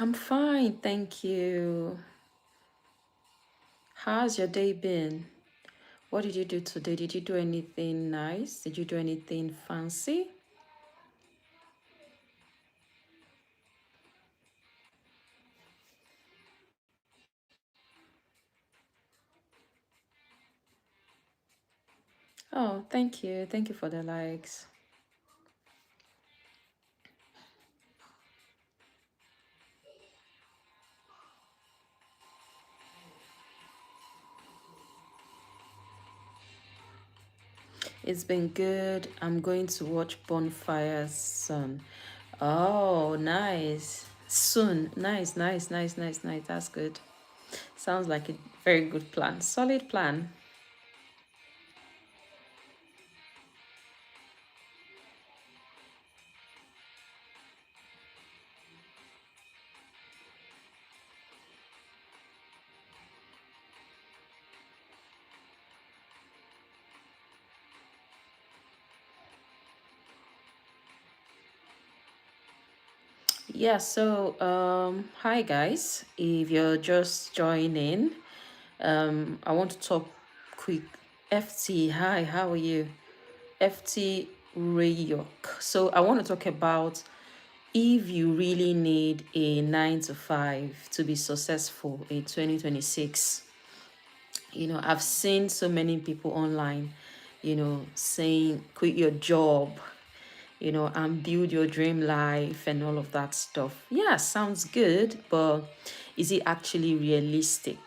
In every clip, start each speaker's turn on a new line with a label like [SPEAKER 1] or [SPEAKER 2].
[SPEAKER 1] I'm fine, thank you. How's your day been? What did you do today? Did you do anything nice? Did you do anything fancy? Oh, thank you. Thank you for the likes. It's been good. I'm going to watch Bonfires soon. Oh, nice. Soon. Nice, nice, nice, nice, nice. That's good. Sounds like a very good plan. Solid plan. Yeah, so hi guys. If you're just joining, I want to talk quick. FT, hi, how are you? FT Rayok. So I want to talk about if you really need a 9 to 5 to be successful in 2026. I've seen so many people online, saying quit your job, and build your dream life and all of that stuff. Yeah, sounds good, but is it actually realistic?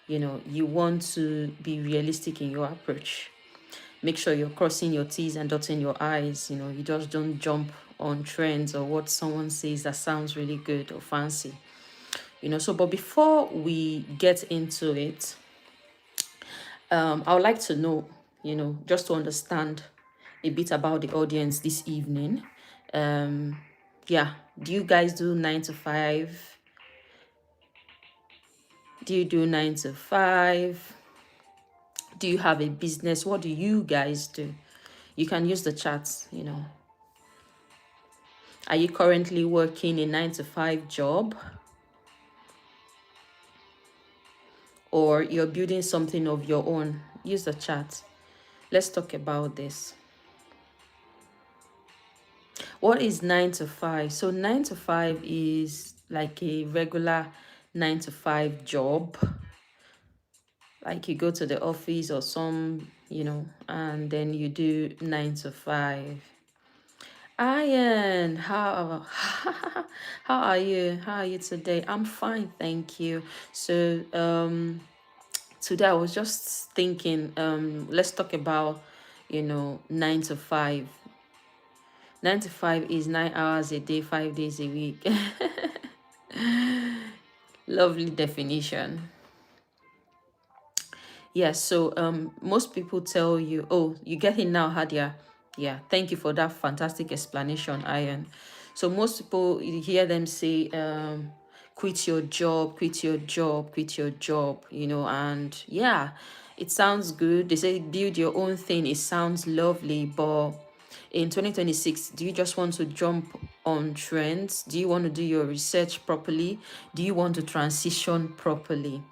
[SPEAKER 1] You want to be realistic in your approach. Make sure you're crossing your T's and dotting your I's. You just don't jump on trends or what someone says that sounds really good or fancy. But before we get into it, I would like to know, just to understand a bit about the audience this evening. Um, yeah, do you guys do 9 to 5? Do you do 9 to 5? Do you have a business? What do you guys do? You can use the chat. Are you currently working a 9 to 5 job, or you're building something of your own? Use the chat. Let's talk about this. What is 9 to 5? So 9 to 5 is like a regular 9 to 5 job. Like you go to the office or and then you do 9 to 5. Ian, how how are you? How are you today? I'm fine, thank you. So today I was just thinking, let's talk about 9 to 5. 9 to 5 is 9 hours a day, 5 days a week. Lovely definition. Yeah, so most people tell you, oh, you get it now, Hadia. Yeah, thank you for that fantastic explanation, Ian. So most people, you hear them say, quit your job, quit your job, quit your job, and yeah, it sounds good. They say build your own thing. It sounds lovely, but in 2026, do you just want to jump on trends? Do you want to do your research properly? Do you want to transition properly?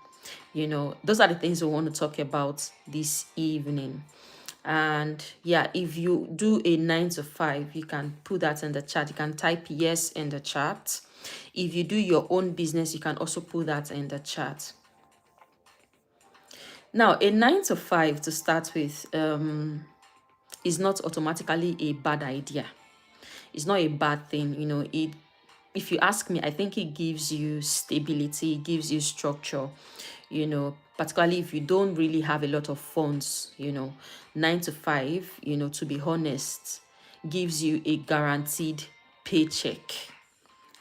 [SPEAKER 1] Those are the things we want to talk about this evening. And yeah, if you do a 9 to 5, you can put that in the chat. You can type yes in the chat. If you do your own business, you can also put that in the chat. Now, a 9 to 5 to start with is not automatically a bad idea. It's not a bad thing. If you ask me, I think it gives you stability, it gives you structure, particularly if you don't really have a lot of funds. 9 to 5, to be honest, gives you a guaranteed paycheck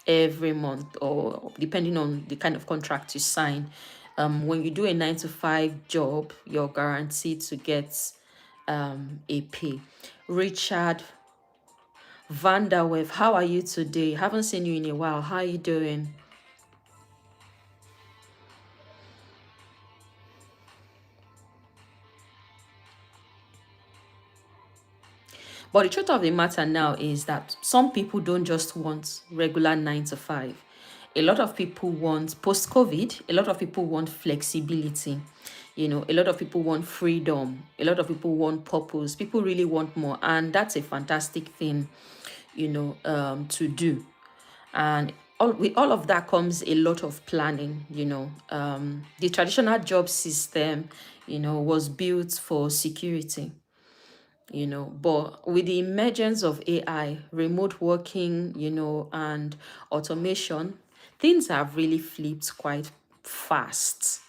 [SPEAKER 1] every month, or depending on the kind of contract you sign. When you do a 9 to 5 job, you're guaranteed to get a pay. Richard Vanderwerf, how are you today? Haven't seen you in a while. How are you doing? But the truth of the matter now is that some people don't just want regular 9 to 5. A lot of people want, post COVID, a lot of people want flexibility. A lot of people want freedom. A lot of people want purpose. People really want more. And that's a fantastic thing, to do. And with all of that comes a lot of planning. The traditional job system, was built for security, but with the emergence of AI, remote working, and automation, things have really flipped quite fast,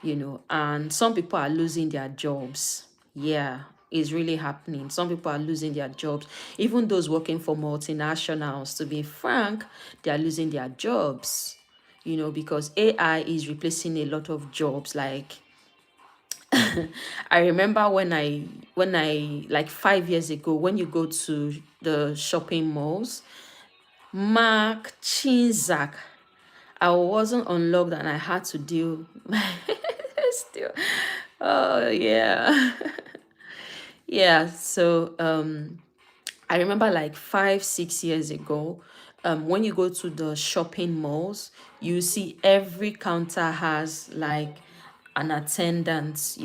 [SPEAKER 1] and some people are losing their jobs. Yeah, it's really happening. Some people are losing their jobs. Even those working for multinationals, to be frank, they are losing their jobs, because AI is replacing a lot of jobs. Like, I remember when I like 5 years ago, when you go to the shopping malls, Mark Chinzak, I wasn't on lockdown. I had to deal still. Oh yeah. Yeah. So I remember like 5, 6 years ago, when you go to the shopping malls, you see every counter has like an attendant,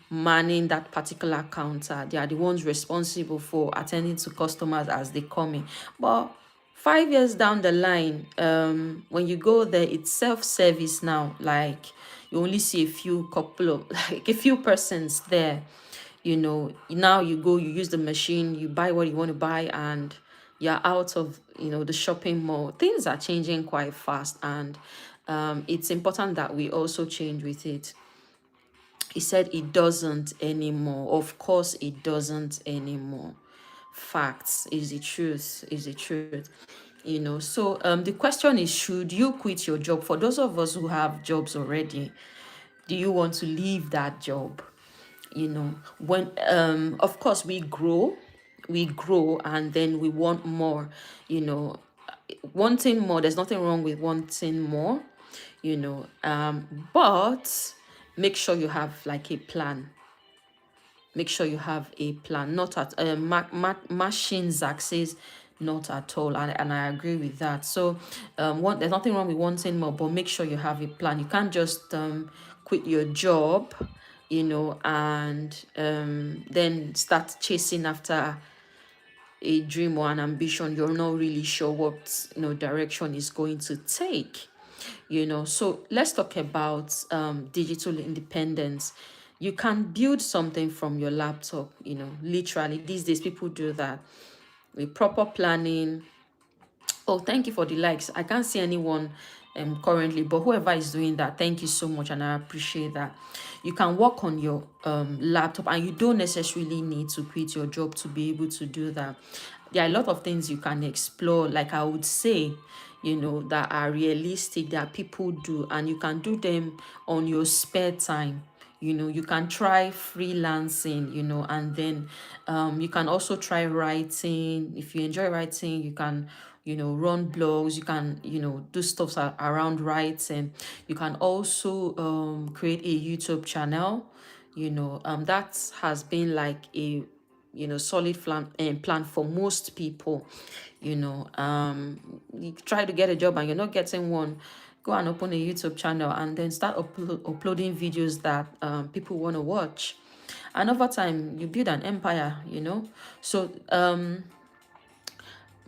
[SPEAKER 1] manning that particular counter. They are the ones responsible for attending to customers as they come in. But 5 years down the line, when you go there, it's self-service now. Like, you only see a few couple of like a few persons there. Now you go, you use the machine, you buy what you want to buy, and you're out of the shopping mall. Things are changing quite fast, and it's important that we also change with it. He said it doesn't anymore. Of course it doesn't anymore. Facts is the truth, is the truth. So the question is, should you quit your job? For those of us who have jobs already, do you want to leave that job? When of course we grow and then we want more. you know Wanting more, there's nothing wrong with wanting more. But make sure you have like a plan. Make sure you have a plan. Not at machine Zach says not at all, and I agree with that. So there's nothing wrong with wanting more, but make sure you have a plan. You can't just quit your job, and then start chasing after a dream or an ambition you're not really sure what direction is going to take. So let's talk about digital independence. You can build something from your laptop. Literally these days people do that with proper planning. Oh, thank you for the likes. I can't see anyone currently, but whoever is doing that, thank you so much, and I appreciate that. You can work on your laptop, and you don't necessarily need to quit your job to be able to do that. There are a lot of things you can explore, like I would say, that are realistic that people do, and you can do them on your spare time. You can try freelancing, and then you can also try writing. If you enjoy writing, you can run blogs. You can do stuff around writing. You can also create a YouTube channel. That has been like a solid plan for most people. You try to get a job and you're not getting one, go and open a YouTube channel and then start uploading videos that people want to watch, and over time you build an empire. So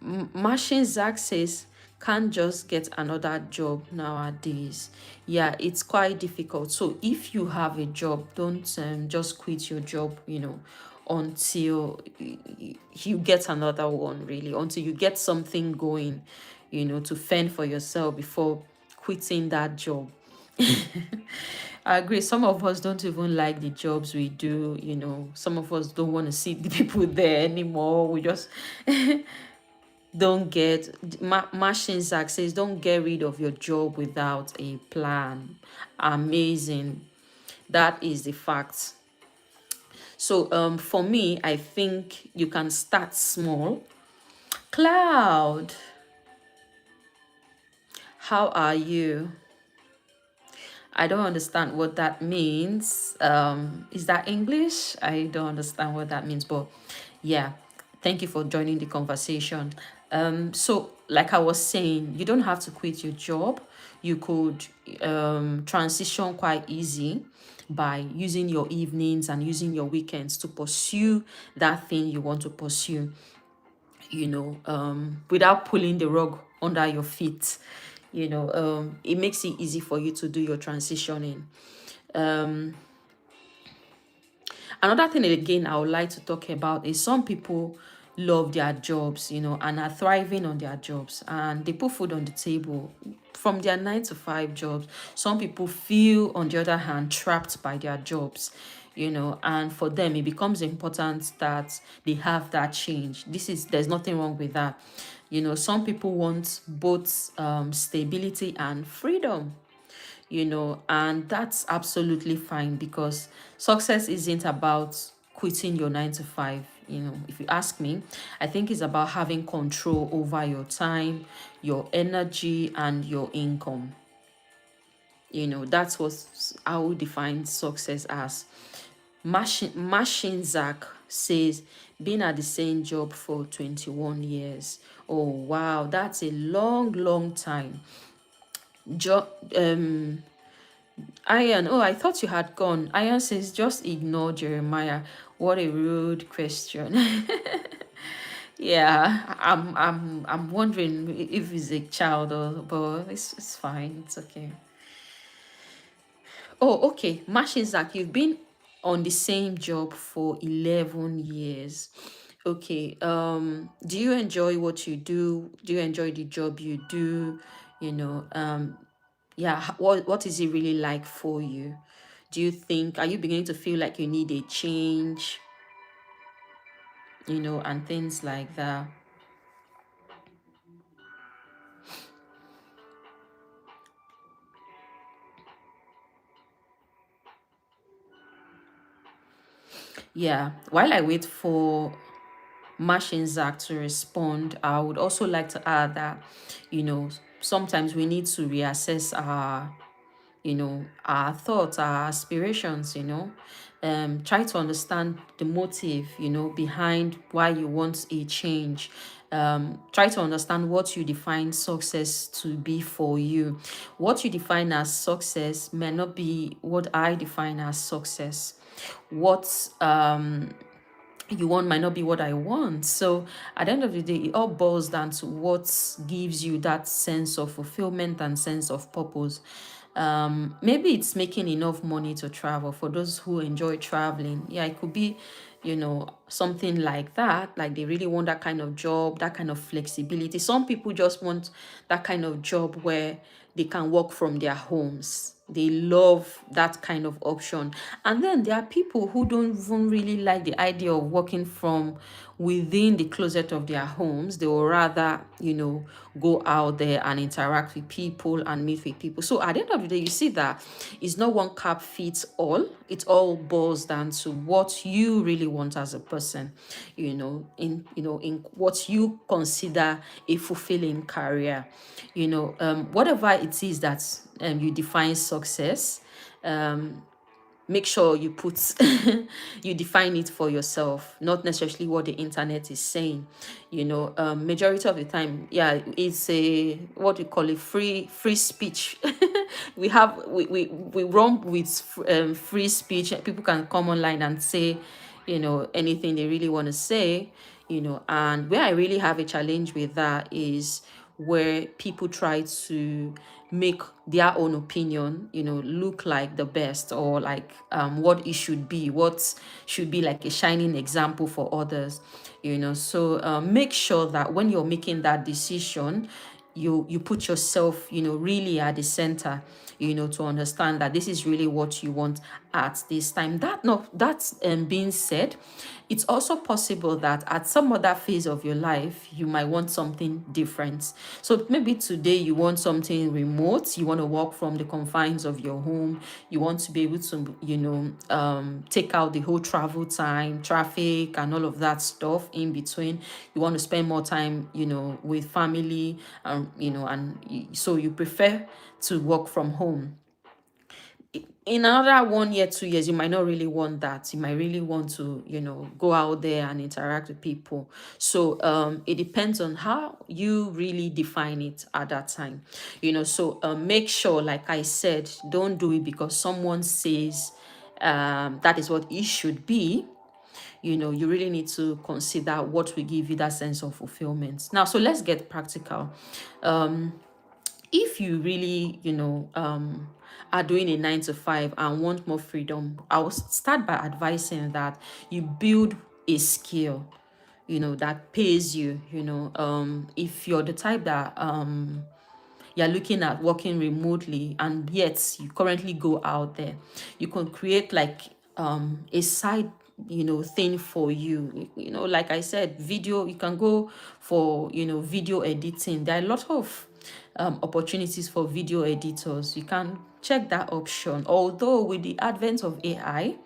[SPEAKER 1] Machine Zach says can't just get another job nowadays. Yeah, it's quite difficult. So if you have a job, don't just quit your job, until you get another one, really, until you get something going, to fend for yourself before quitting that job. I agree. Some of us don't even like the jobs we do. Some of us don't want to see the people there anymore. We just don't get Machine Zach says don't get rid of your job without a plan. Amazing. That is the fact. So for me, I think you can start small. Cloud, how are you? I don't understand what that means. Is that English? I don't understand what that means, but yeah, thank you for joining the conversation. So, like I was saying, you don't have to quit your job. You could transition quite easy by using your evenings and using your weekends to pursue that thing you want to pursue, without pulling the rug under your feet. It makes it easy for you to do your transitioning. Another thing again I would like to talk about is some people love their jobs, and are thriving on their jobs, and they put food on the table from their 9 to 5 jobs. Some people feel, on the other hand, trapped by their jobs, and for them it becomes important that they have that change. There's nothing wrong with that. Some people want both stability and freedom, and that's absolutely fine, because success isn't about quitting your 9 to 5. If you ask me, I think it's about having control over your time, your energy, and your income. That's what I would define success as. Machine Zach says, being at the same job for 21 years. Oh, wow, that's a long, long time. Jo- um Iron, oh, I thought you had gone. Iron says, just ignore Jeremiah. What a rude question. Yeah, I'm wondering if he's a child, but it's fine. It's okay. Oh, okay. Mashinzak, you've been on the same job for 11 years. Okay. Do you enjoy what you do? Do you enjoy the job you do? You know, um, yeah, what is it really like for you? Are you beginning to feel like you need a change, and things like that? Yeah. While I wait for Mashinzak to respond, I would also like to add that, sometimes we need to reassess our thoughts, our aspirations, try to understand the motive, behind why you want a change. Try to understand what you define success to be for you. What you define as success may not be what I define as success. What you want might not be what I want. So at the end of the day, it all boils down to what gives you that sense of fulfillment and sense of purpose. Maybe it's making enough money to travel for those who enjoy traveling. Yeah, it could be, something like that. Like they really want that kind of job, that kind of flexibility. Some people just want that kind of job where they can work from their homes. They love that kind of option. And then there are people who don't even really like the idea of working from within the closet of their homes. They will rather, go out there and interact with people and meet with people. So at the end of the day, you see that it's not one cap fits all. It all boils down to what you really want as a person, in what you consider a fulfilling career. Whatever it is that you define success, make sure you put you define it for yourself, not necessarily what the internet is saying. Majority of the time, yeah, it's a what we call a free speech. We run with free speech. People can come online and say, anything they really want to say. And where I really have a challenge with that is where people try to make their own opinion, look like the best, or like what it should be, what should be like a shining example for others. So make sure that when you're making that decision, you put yourself, really at the center, to understand that this is really what you want at this time. That's being said, it's also possible that at some other phase of your life you might want something different. So maybe today you want something remote, you want to work from the confines of your home, you want to be able to, take out the whole travel time, traffic, and all of that stuff in between. You want to spend more time, with family, so you prefer to work from home. in another 1 year, 2 years, you might not really want that. You might really want to, go out there and interact with people. So it depends on how you really define it at that time. So make sure, like I said, don't do it because someone says that is what it should be. You really need to consider what will give you that sense of fulfillment. Now, so let's get practical. If you really, are doing a 9 to 5 and want more freedom, I will start by advising that you build a skill, that pays you. If you're the type that you're looking at working remotely and yet you currently go out there, you can create like a side thing for you. Like I said, video, you can go for video editing. There are a lot of opportunities for video editors. You can check that option, although with the advent of AI,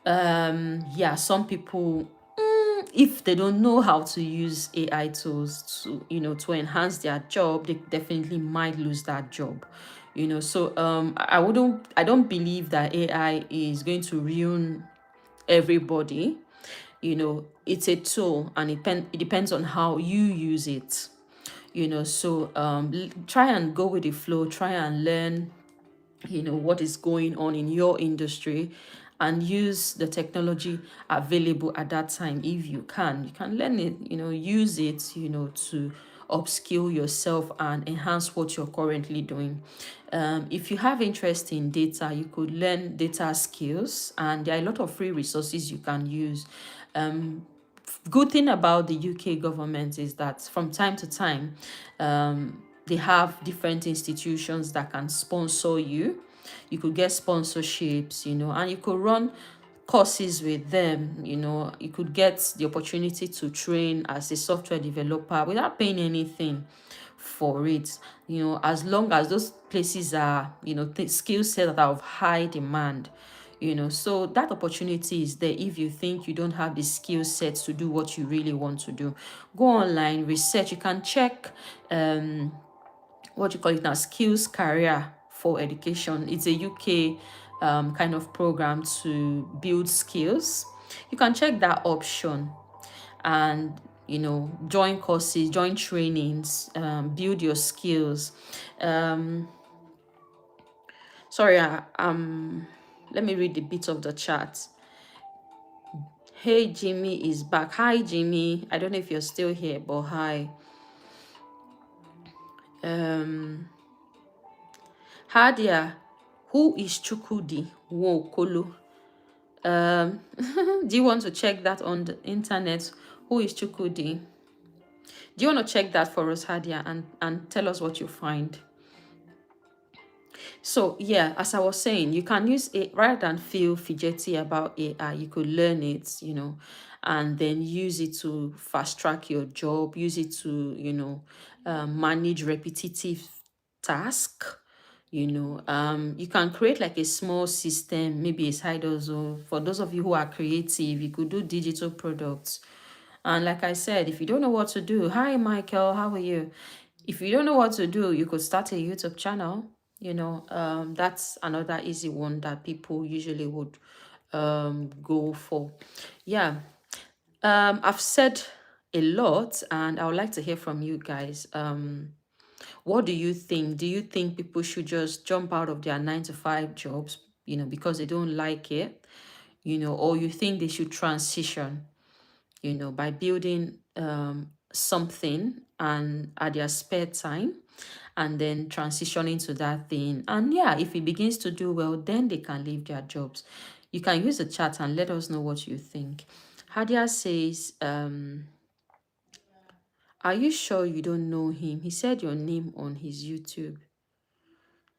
[SPEAKER 1] yeah, some people, if they don't know how to use AI tools to enhance their job, they definitely might lose that job. So I don't believe that AI is going to ruin everybody. It's a tool, and it depends on how you use it. So try and go with the flow, try and learn what is going on in your industry, and use the technology available at that time. If you can learn it, use it to upskill yourself and enhance what you're currently doing. If you have interest in data, you could learn data skills, and there are a lot of free resources you can use. Good thing about the UK government is that from time to time, they have different institutions that can sponsor you. You could get sponsorships, and you could run courses with them. You could get the opportunity to train as a software developer without paying anything for it. As long as those places are, skill set that are of high demand. So that opportunity is there. If you think you don't have the skill sets to do what you really want to do, go online, research. You can check what you call it now, skills career for education. It's a UK kind of program to build skills. You can check that option and join courses, join trainings, build your skills. Sorry, let me read a bit of the chat. Hey, Jimmy is back. Hi, Jimmy. I don't know if you're still here, but hi. Hadia, who is Chukudi Wokolo? Do you want to check that on the internet? Who is Chukudi? Do you want to check that for us, Hadia, and tell us what you find? So yeah, as I was saying, you can use it rather than feel fidgety about AI. You could learn it, and then use it to fast track your job. Use it to, manage repetitive task. You can create like a small system, maybe a side hustle. For those of you who are creative, you could do digital products. And like I said, if you don't know what to do, hi Michael, how are you? If you don't know what to do, you could start a YouTube channel. That's another easy one that people usually would go for. Yeah. I've said a lot, and I would like to hear from you guys. What do you think? Do you think people should just jump out of their 9 to 5 jobs, because they don't like it, or you think they should transition, by building something and at their spare time, and then transitioning to that thing. And yeah, if it begins to do well, then they can leave their jobs. You can use the chat and let us know what you think. Hadia says, are you sure you don't know him? He said your name on his YouTube.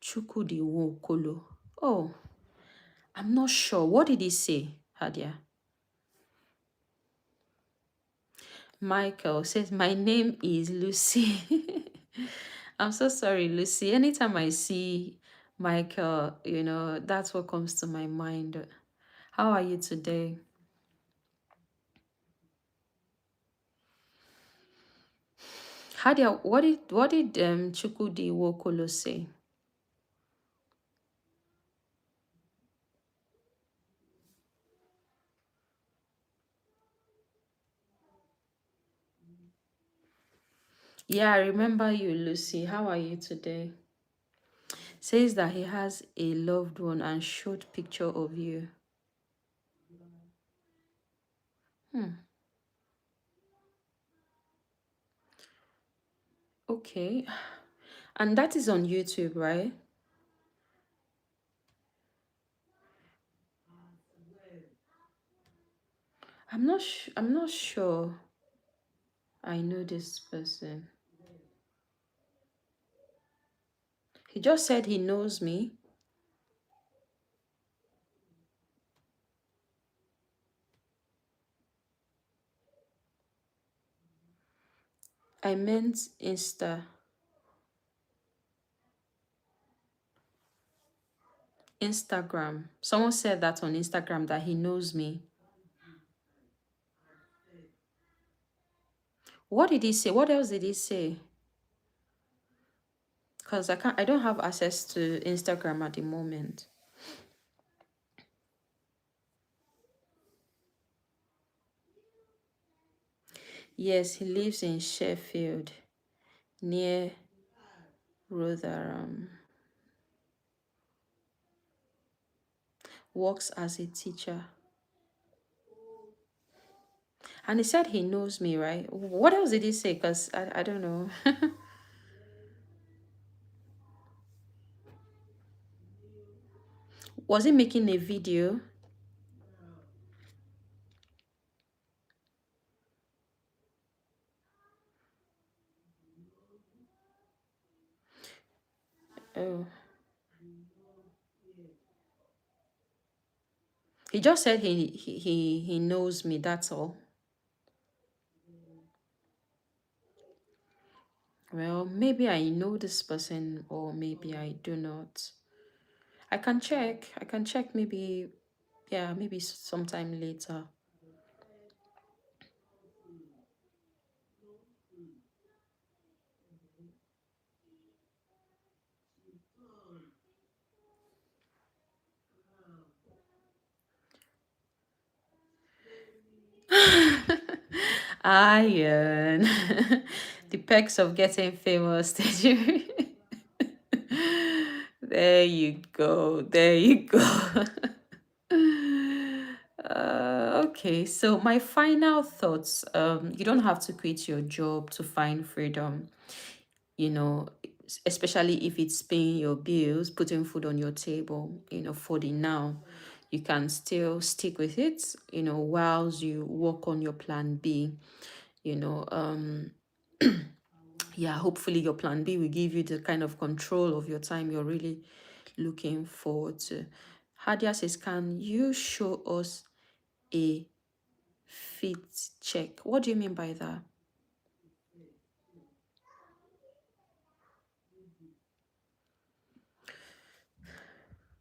[SPEAKER 1] Chukudi Kolo. Oh, I'm not sure. What did he say, Hadia? Michael says, my name is Lucy. I'm so sorry, Lucy. Anytime I see Michael, that's what comes to my mind. How are you today? Hadia, what did Chukwudi Wokolo say? Yeah, I remember you, Lucy. How are you today? Says that he has a loved one and showed picture of you. Hmm. Okay. And that is on YouTube, right? I'm not sure I know this person. He just said he knows me. I meant Instagram. Someone said that on Instagram that he knows me. What did he say? What else did he say? Because I don't have access to Instagram at the moment. Yes, he lives in Sheffield, near Rotherham. Works as a teacher. And he said he knows me, right? What else did he say? Because I don't know. Was he making a video? Oh, he just said he knows me. That's all. Well, maybe I know this person or maybe I do not. I can check. I can check maybe, yeah, maybe sometime later. Iron. The perks of getting famous. Tejiri. There you go. There you go. Okay, so my final thoughts. You don't have to quit your job to find freedom, you know, especially if it's paying your bills, putting food on your table, for the now. You can still stick with it, whilst you work on your plan B, you know. Yeah, hopefully your plan B will give you the kind of control of your time you're really looking forward to. Hadia says, can you show us a fit check? What do you mean by that?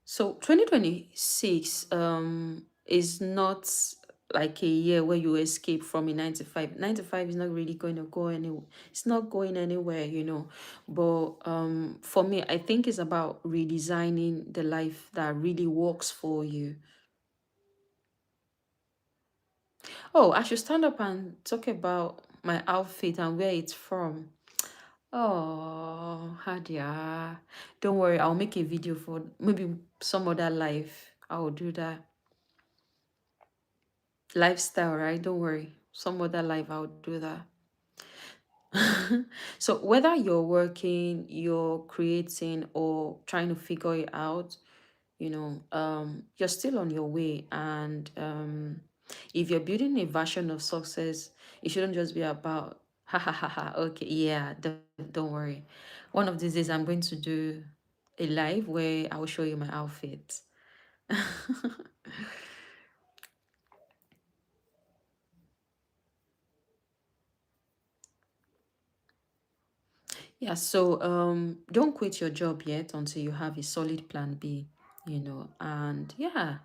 [SPEAKER 1] So 2026 is not like a year where you escape from a 9 to 5. 9 to 5 is not really going to go anywhere. It's not going anywhere. But for me, I think it's about redesigning the life that really works for you. Oh, I should stand up and talk about my outfit and where it's from. Oh, Hadia. Don't worry, I'll make a video for maybe some other life. I'll do that. Lifestyle, right? Don't worry. Some other life, I'll do that. So whether you're working, you're creating, or trying to figure it out, you're still on your way. And if you're building a version of success, it shouldn't just be about ha ha ha ha. Okay, yeah, don't worry. One of these days, I'm going to do a live where I will show you my outfit. Yeah, so don't quit your job yet until you have a solid plan B, and yeah,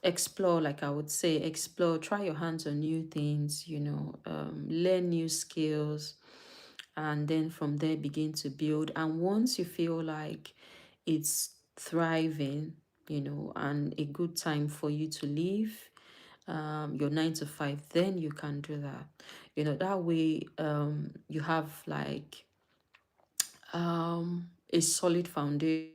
[SPEAKER 1] explore, like I would say, explore, try your hands on new things, learn new skills, and then from there begin to build. And once you feel like it's thriving, and a good time for you to leave, your 9 to 5, then you can do that. That way you have like a solid foundation